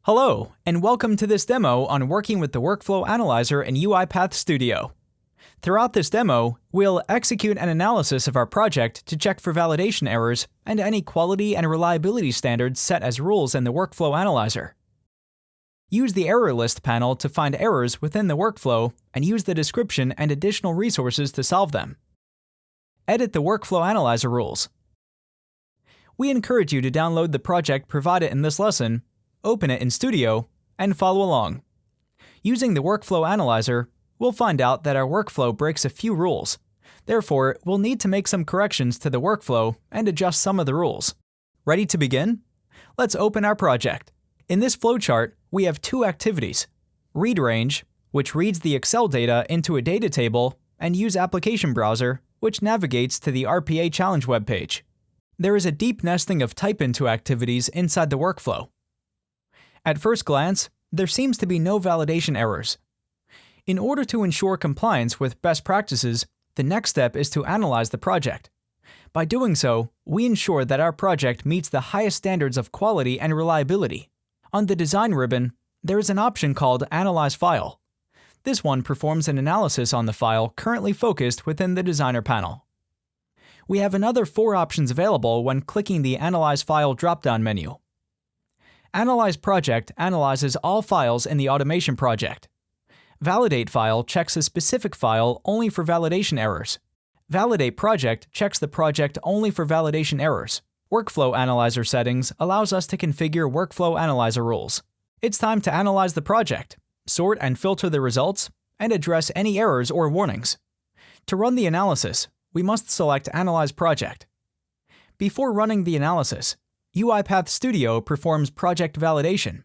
Hello, and welcome to this demo on working with the Workflow Analyzer in UiPath Studio. Throughout this demo, we'll execute an analysis of our project to check for validation errors and any quality and reliability standards set as rules in the Workflow Analyzer. Use the Error List panel to find errors within the workflow and use the description and additional resources to solve them. Edit the Workflow Analyzer rules. We encourage you to download the project provided in this lesson, open it in Studio, and follow along. Using the Workflow Analyzer, we'll find out that our workflow breaks a few rules. Therefore, we'll need to make some corrections to the workflow and adjust some of the rules. Ready to begin? Let's open our project. In this flowchart, we have two activities: Read Range, which reads the Excel data into a data table, and Use Application Browser, which navigates to the RPA Challenge webpage. There is a deep nesting of type-into activities inside the workflow. At first glance, there seems to be no validation errors. In order to ensure compliance with best practices, the next step is to analyze the project. By doing so, we ensure that our project meets the highest standards of quality and reliability. On the Design ribbon, there is an option called Analyze File. This one performs an analysis on the file currently focused within the Designer panel. We have another 4 options available when clicking the Analyze File drop-down menu. Analyze Project analyzes all files in the automation project. Validate File checks a specific file only for validation errors. Validate Project checks the project only for validation errors. Workflow Analyzer Settings allows us to configure Workflow Analyzer rules. It's time to analyze the project, sort and filter the results, and address any errors or warnings. To run the analysis, we must select Analyze Project. Before running the analysis, UiPath Studio performs project validation.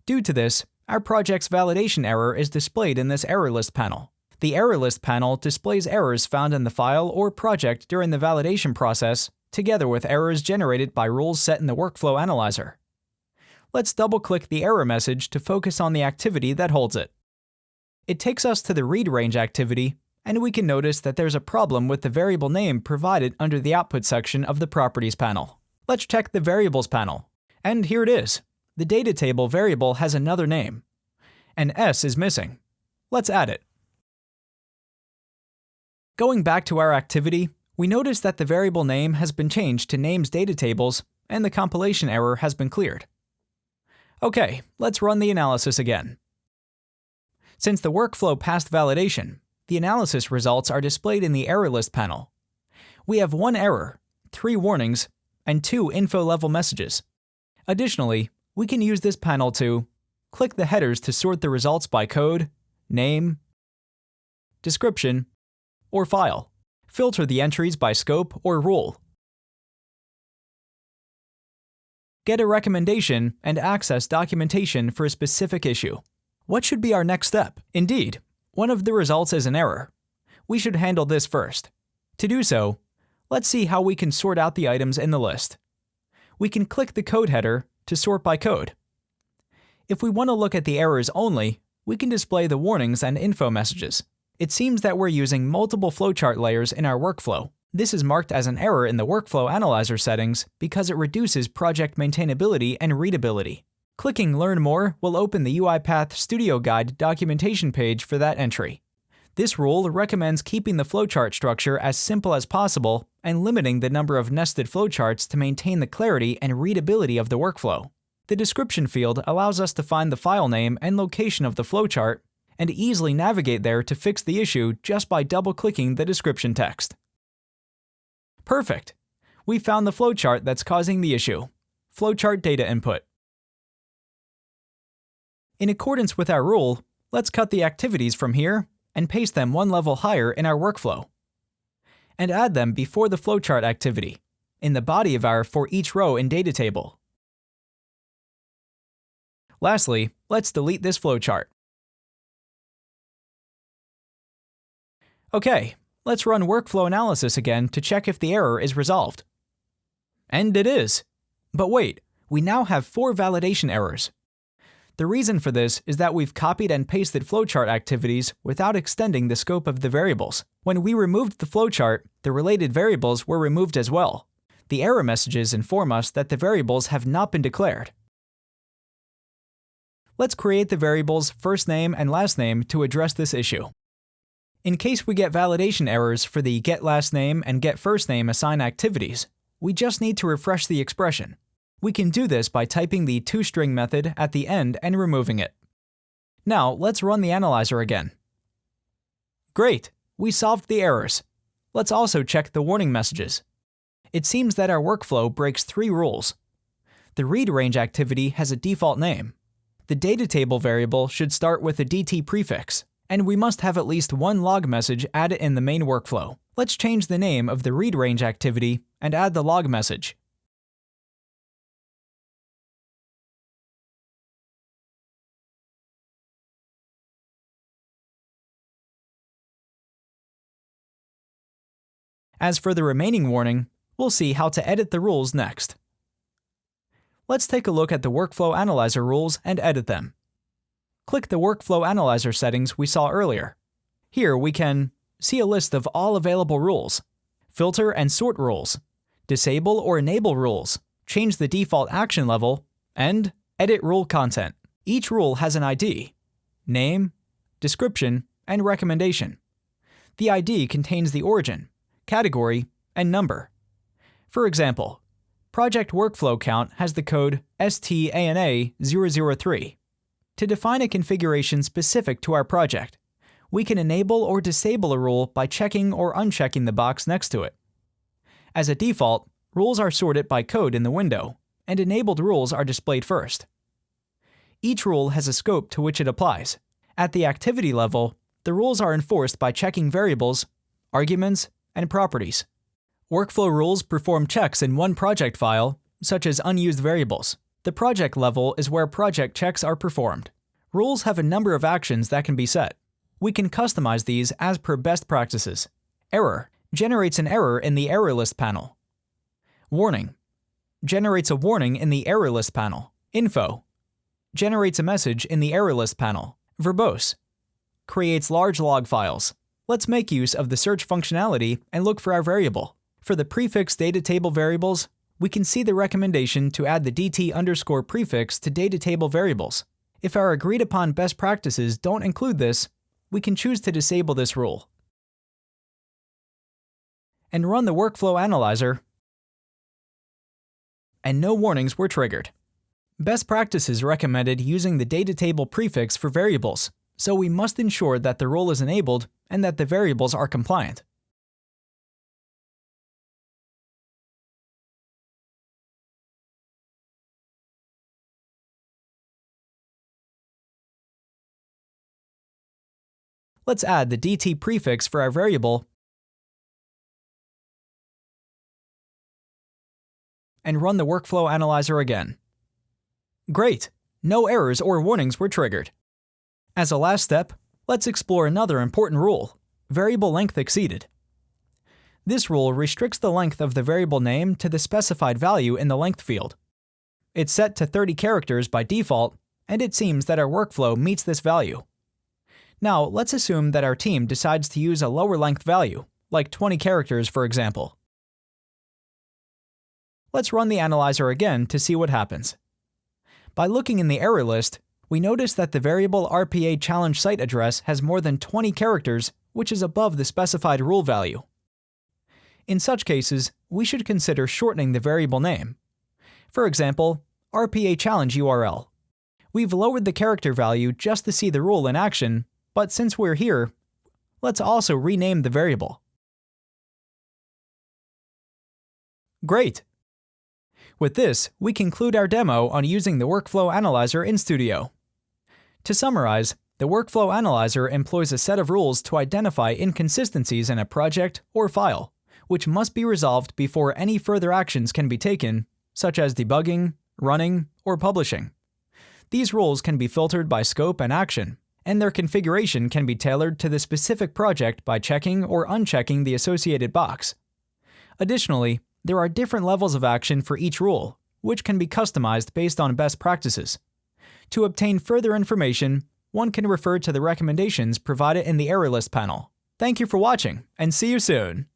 Due to this, our project's validation error is displayed in this Error List panel. The Error List panel displays errors found in the file or project during the validation process, together with errors generated by rules set in the Workflow Analyzer. Let's double-click the error message to focus on the activity that holds it. It takes us to the Read Range activity, and we can notice that there's a problem with the variable name provided under the Output section of the Properties panel. Let's check the Variables panel. And here it is. The data table variable has another name. An S is missing. Let's add it. Going back to our activity, we notice that the variable name has been changed to Names Data Tables, and the compilation error has been cleared. Okay, let's run the analysis again. Since the workflow passed validation, the analysis results are displayed in the Error List panel. We have 1 error, 3 warnings, and 2 info-level messages. Additionally, we can use this panel to click the headers to sort the results by code, name, description, or file, filter the entries by scope or rule, get a recommendation, and access documentation for a specific issue. What should be our next step? Indeed, one of the results is an error. We should handle this first. To do so, let's see how we can sort out the items in the list. We can click the code header to sort by code. If we want to look at the errors only, we can display the warnings and info messages. It seems that we're using multiple flowchart layers in our workflow. This is marked as an error in the Workflow Analyzer settings because it reduces project maintainability and readability. Clicking Learn More will open the UiPath Studio Guide documentation page for that entry. This rule recommends keeping the flowchart structure as simple as possible and limiting the number of nested flowcharts to maintain the clarity and readability of the workflow. The description field allows us to find the file name and location of the flowchart and easily navigate there to fix the issue just by double-clicking the description text. Perfect! We found the flowchart that's causing the issue. Flowchart data input. In accordance with our rule, let's cut the activities from here and paste them 1 level higher in our workflow. And add them before the flowchart activity, in the body of our For Each Row in Data Table. Lastly, let's delete this flowchart. Okay, let's run workflow analysis again to check if the error is resolved. And it is! But wait, we now have 4 validation errors. The reason for this is that we've copied and pasted flowchart activities without extending the scope of the variables. When we removed the flowchart, the related variables were removed as well. The error messages inform us that the variables have not been declared. Let's create the variables first name and last name to address this issue. In case we get validation errors for the getLastName and getFirstName assign activities, we just need to refresh the expression. We can do this by typing the toString method at the end and removing it. Now let's run the analyzer again. Great! We solved the errors. Let's also check the warning messages. It seems that our workflow breaks 3 rules. The read range activity has a default name. The data table variable should start with a DT prefix, and we must have at least one log message added in the main workflow. Let's change the name of the read range activity and add the log message. As for the remaining warning, we'll see how to edit the rules next. Let's take a look at the Workflow Analyzer rules and edit them. Click the Workflow Analyzer settings we saw earlier. Here we can see a list of all available rules, filter and sort rules, disable or enable rules, change the default action level, and edit rule content. Each rule has an ID, name, description, and recommendation. The ID contains the origin, category, and number. For example, Project Workflow Count has the code STANA003. To define a configuration specific to our project, we can enable or disable a rule by checking or unchecking the box next to it. As a default, rules are sorted by code in the window, and enabled rules are displayed first. Each rule has a scope to which it applies. At the activity level, the rules are enforced by checking variables, arguments, and properties. Workflow rules perform checks in one project file, such as unused variables. The project level is where project checks are performed. Rules have a number of actions that can be set. We can customize these as per best practices. Error generates an error in the error list panel. Warning generates a warning in the error list panel. Info generates a message in the error list panel. Verbose creates large log files. Let's make use of the search functionality and look for our variable. For the prefix data table variables, we can see the recommendation to add the DT_ prefix to data table variables. If our agreed upon best practices don't include this, we can choose to disable this rule. And run the Workflow Analyzer, and no warnings were triggered. Best practices recommended using the data table prefix for variables, so we must ensure that the rule is enabled and that the variables are compliant. Let's add the DT prefix for our variable and run the Workflow Analyzer again. Great! No errors or warnings were triggered. As a last step, let's explore another important rule, variable length exceeded. This rule restricts the length of the variable name to the specified value in the length field. It's set to 30 characters by default, and it seems that our workflow meets this value. Now, let's assume that our team decides to use a lower length value, like 20 characters for example. Let's run the analyzer again to see what happens. By looking in the error list, we notice that the variable RPA challenge site address has more than 20 characters, which is above the specified rule value. In such cases, we should consider shortening the variable name. For example, RPA challenge URL. We've lowered the character value just to see the rule in action, but since we're here, let's also rename the variable. Great! With this, we conclude our demo on using the Workflow Analyzer in Studio. To summarize, the Workflow Analyzer employs a set of rules to identify inconsistencies in a project or file, which must be resolved before any further actions can be taken, such as debugging, running, or publishing. These rules can be filtered by scope and action, and their configuration can be tailored to the specific project by checking or unchecking the associated box. Additionally, there are different levels of action for each rule, which can be customized based on best practices. To obtain further information, one can refer to the recommendations provided in the error list panel. Thank you for watching, and see you soon!